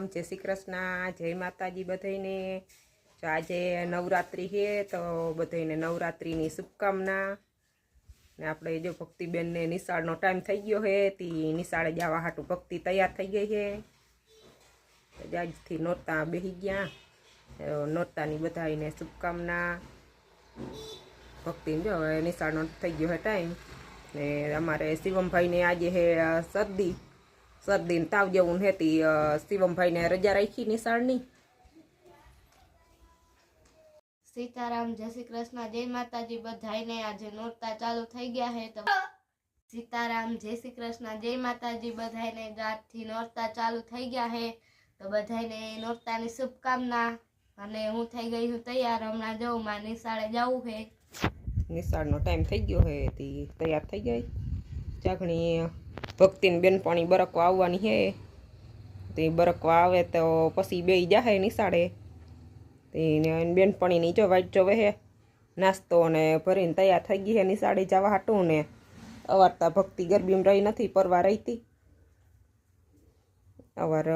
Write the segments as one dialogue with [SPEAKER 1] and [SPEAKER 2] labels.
[SPEAKER 1] जय श्री कृष्ण, जय माताजी बधाईने। जो आज नवरात्रि है तो बधाईने नवरात्रिनी शुभकामना। ने आपणे जो भक्तिबेन ने निशाळनो टाइम थई गयो है ती निशाळे जवा हाटू भक्ति तैयार थई गई है। तो आजथी नोरता बेही गया। नोरतानी बधाईने शुभकामना। भक्ति जो निशाळनो थई गयो है टाइम ने अमारे शिवम भाई ने आज है सर्दी सर्दी ताव जेवुं है ती शिवम भाई ने रजा राखी निशाळनी।
[SPEAKER 2] सीताराम जय श्री कृष्ण जय माताजी बधाईने आज नोरता चालू थई गया है तो सीताराम जय श्री कृष्ण जय माताजी बधाईने આજથી नोरता चालू थई गया है तो बधाईने नोरतानी शुभकामना। અને હું થઈ ગઈ હું તૈયાર હમણાં જઉં માં નિશાળે જવું છે।
[SPEAKER 1] નિશાળનો ટાઈમ થઈ ગયો છે તી તૈયાર થઈ ગઈ। ચાઘણી ભક્તિન બેનપણી બરકવા આવવાની છે તે બરકવા આવે તો પછી બેઈ જાહે નિશાળે। તે બેનપણીની જો વાટ જોવે છે નાસ્તો ને ભરીને તૈયાર થઈ ગઈ છે નિશાળે જવા હાટું ને અવારતા ભક્તિ ગરબીમાં રહી નથી પરવા રહીતી અવાર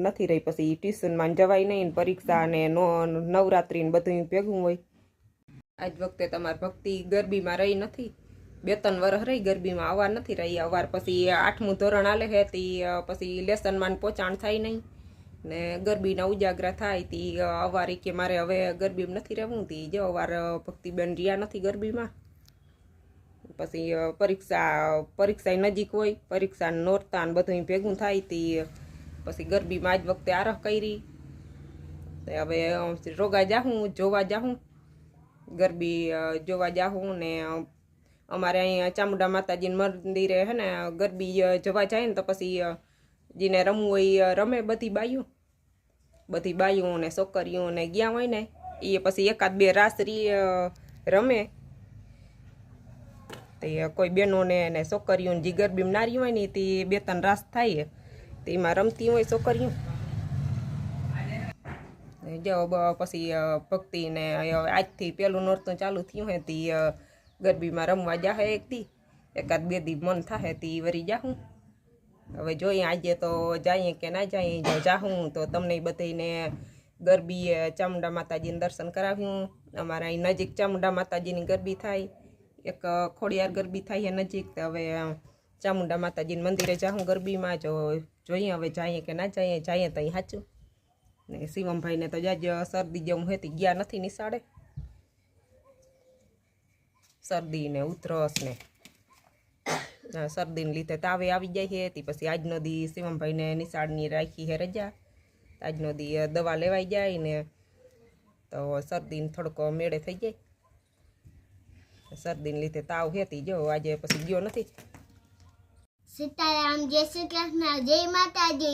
[SPEAKER 1] નથી રહી પછી ટ્યુશનમાં જવાય નહીં પરીક્ષા ને નવરાત્રી ને બધું ભેગું હોય। આજ વખતે તમારી ભક્તિ ગરબીમાં રહી નથી 2-3 વર્ષ રહી ગરબીમાં આવવા નથી રહી। અવાર પછી 8મું ધોરણ હાલે છે તી પછી લેસનમાં પહોંચાણ થાય નહીં ને ગરબીના ઉજાગરા થાય તી અવારી કે મારે હવે ગરબીમાં નથી રહેવું તી જો અવાર ભક્તિબેન રહ્યા નથી ગરબીમાં। પછી પરીક્ષા નજીક હોય પરીક્ષા નોરતા ને બધું ભેગું થાય તી પછી ગરબીમાં આજ વખતે આરહ કરી તે હવે રોગા જાહું જોવા જાહું ગરબી જોવા જાહું ને અમારે અહીં ચામુંડા માતાજીનું મંદિરે હે ને ગરબી જવા જાય ને તો પછી જેને રમવું હોય રમે બધી બાયું ને છોકરીઓ ને ગયા હોય ને એ પછી 1-2 રાસ રમે તે કોઈ બહેનોને ને છોકરીઓને જે ગરબીમાં નારી હોય ને તે 2-3 રાસ થાય તેમાં રમતી હોય છોકરીઓ। જો પછી ભક્તિ ને આજથી પેલું નોરતું ચાલુ થયું હે તી ગરબીમાં રમવા જાહે એક દી 1-2 દી મન થાહે તી વરી જાહું। હવે જોઈએ આજે તો જઈએ કે ના જઈએ જો જાહું તો તમને બધાને ગરબી ચામુંડા માતાજીને દર્શન કરાવ્યું। અમારા અહીં નજીક ચામુંડા માતાજીની ગરબી થાય એક ખોડિયાર ગરબી થાય છે નજીક તો હવે ચામુંડા માતાજીના મંદિરે જાહું ગરબીમાં જો જોઈએ હવે જઈએ કે ના જઈએ તો અહીં સાચું ને શિવમભાઈને તો જાજ શરદી જેવું હે તી ગયા નથી નિશાળે શરદી ને ઉધરસ ને શરદીને લીધે તાવે આવી જાય છે તી પછી આજનો દી શિવમભાઈને નિશાળની રાખી છે રજા આજનો દી દવા લેવાઈ જાય ને તો શરદીને થોડોક મેળે થઈ જાય શરદીને લીધે તાવ છે તી જો આજે પછી ગયો નથી।
[SPEAKER 2] सीताराम जय श्री कृष्ण जय माताजी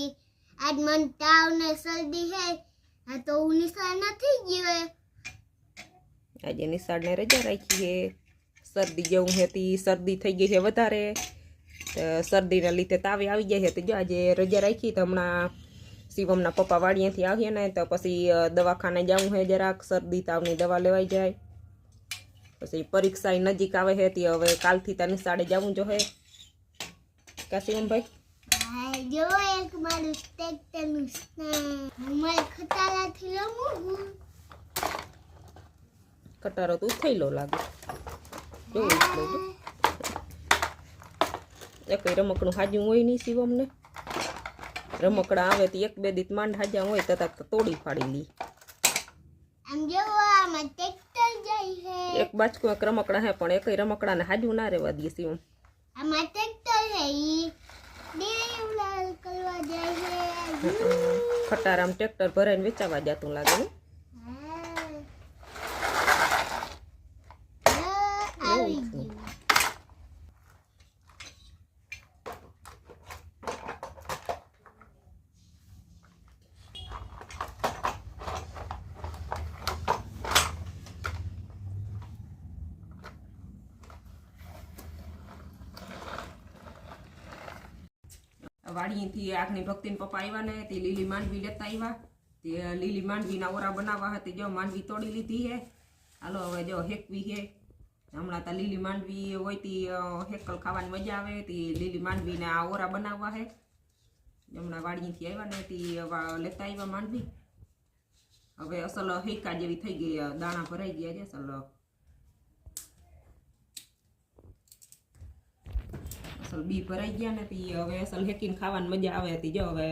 [SPEAKER 2] आज मन ताव ने सर्दी है तो निशाळ નથી ગયો
[SPEAKER 1] આજે નિશાળને રજા રાખી છે શરદી જેવું છે તી શરદી થઈ ગઈ છે વધારે શરદીના લીધે તાવે આવી જાય છે તો જો આજે રજા રાખી તો હમણાં શિવમના પપ્પા વાડીએથી આવીએ ને તો પછી દવાખાને જવું છે જરાક શરદી તાવની દવા લેવાઈ જાય પછી પરીક્ષા નજીક આવે છે તી હવે કાલથી તા નિશાળે જવું જોઈએ કા શિવમભાઈ
[SPEAKER 2] જો એક મારું ટ્રેક્ટરનું મારે ખટારાથી રમવું
[SPEAKER 1] કટારો તો થઈલો લાગે જો એક રમકડું હાજું હોય નહીં શિવમને રમકડા આવે તો 1-2 દી માંડ હાજા હોય તથા તોડી ફાડી લી
[SPEAKER 2] આમ જો આમાં ટ્રેક્ટર જાય છે
[SPEAKER 1] એક બાચકો એક રમકડા હે પણ એકય રમકડાને હાજું ના રહેવા દે શિવમ
[SPEAKER 2] આમાં ટ્રેક્ટર છે ઈ દેવલાલ કરવા જાય છે
[SPEAKER 1] ખટારામ ટ્રેક્ટર ભરાઈને વેચાવા જાતું લાગે ને
[SPEAKER 2] આવી ગયું
[SPEAKER 1] વાડીથી આગની ભક્તિને પપ્પા આવ્યા ને તે લીલી માંડવી લેતા આવ્યા તે લીલી માંડવીના ઓરા બનાવવા હતી જો માંડવી તોડી લીધી છે હાલો હવે જો હેકવી છે હમણાં તા લીલી માંડવી હોય તી હેકલ ખાવાની મજા આવે તી લીલી માંડવીને આ ઓરા બનાવવા છે હમણાં વાડીથી આવ્યા ને તી લેતા આવ્યા માંડવી. હવે અસલ હેકા જેવી થઈ ગઈ, દાણા ભરાઈ ગયા છે અસલ. અસલ બી ભરાઈ ગયા ને તી હવે અસલ હેકીને ખાવાની મજા આવે હતી. જો હવે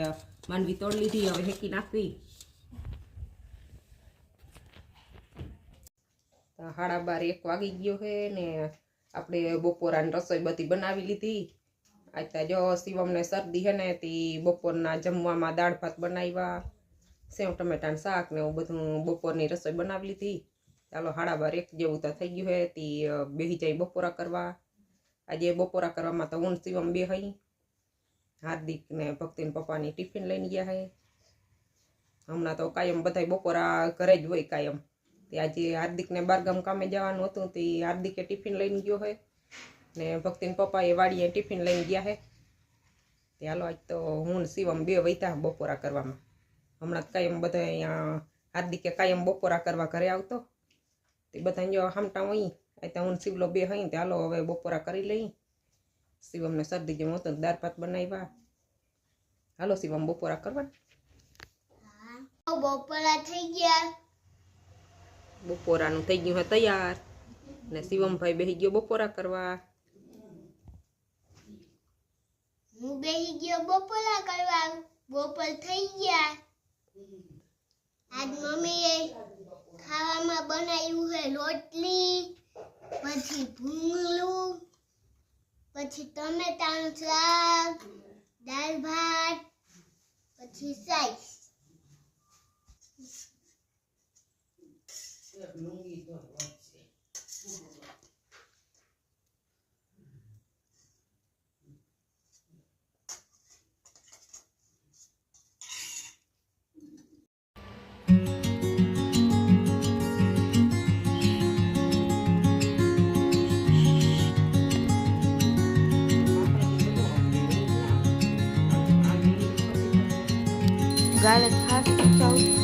[SPEAKER 1] માંડવી તોડ લીધી, હવે હેકી નાખવી. 12:30 વાગી ગયો છે ને આપણે બપોરાની રસોઈ બધી બનાવી લીધી. આજ જો શિવમને શરદી છે ને તી બપોરના જમવામાં દાળ ભાત બનાવ્યા, સેવ ટમેટાનું શાક ને એવું બધું બપોરની રસોઈ બનાવી લીધી. ચાલો 12:30 જેવું તો થઈ ગયું છે. તી બેસી જાય બપોરા કરવા. આજે બપોરા કરવામાં તો હું શિવમ બે હઈ. હાર્દિક ને ભક્તિને પપ્પાની ટિફિન લઈને ગયા છે. હમણાં તો કાયમ બધા બપોરા ઘરે જ હોય કાયમ. તે આજે હાર્દિકને બારગામ કામે જવાનું હતું તે હાર્દિકે ટિફિન લઈને ગયો છે ને ભક્તિને પપ્પાએ વાડીએ ટિફિન લઈને ગયા છે. તે હાલો આજ તો હું શિવમ બે વૈતા બપોરા કરવામાં. હમણાં કાયમ બધા અહીંયા હાર્દિકે કાયમ બપોરા કરવા ઘરે આવતો. તે બધા જો હામટા હોય આજ હું શિવલો બે હઈ. તે હાલો હવે બપોરા કરી લઈ. શિવમને શરદી જેમ હતું દાળ ભાત બનાવ્યા. હાલો શિવમ બપોરા કરવા.
[SPEAKER 2] બપોરા થઈ ગયા.
[SPEAKER 1] બપોરાનું થઈ ગયું હે તૈયાર ને શિવમભાઈ બેસી ગયો બપોરા કરવા.
[SPEAKER 2] હું બેસી ગયો બપોરા કરવા. બપોર થઈ ગયા. આજ મમ્મીએ ખાવામાં બનાવ્યું છે રોટલી, પછી ભૂંગળું, પછી ટમેટાનું શાક, દાળ ભાત, પછી સાઈસ. ગાલે ખાસ ચાવ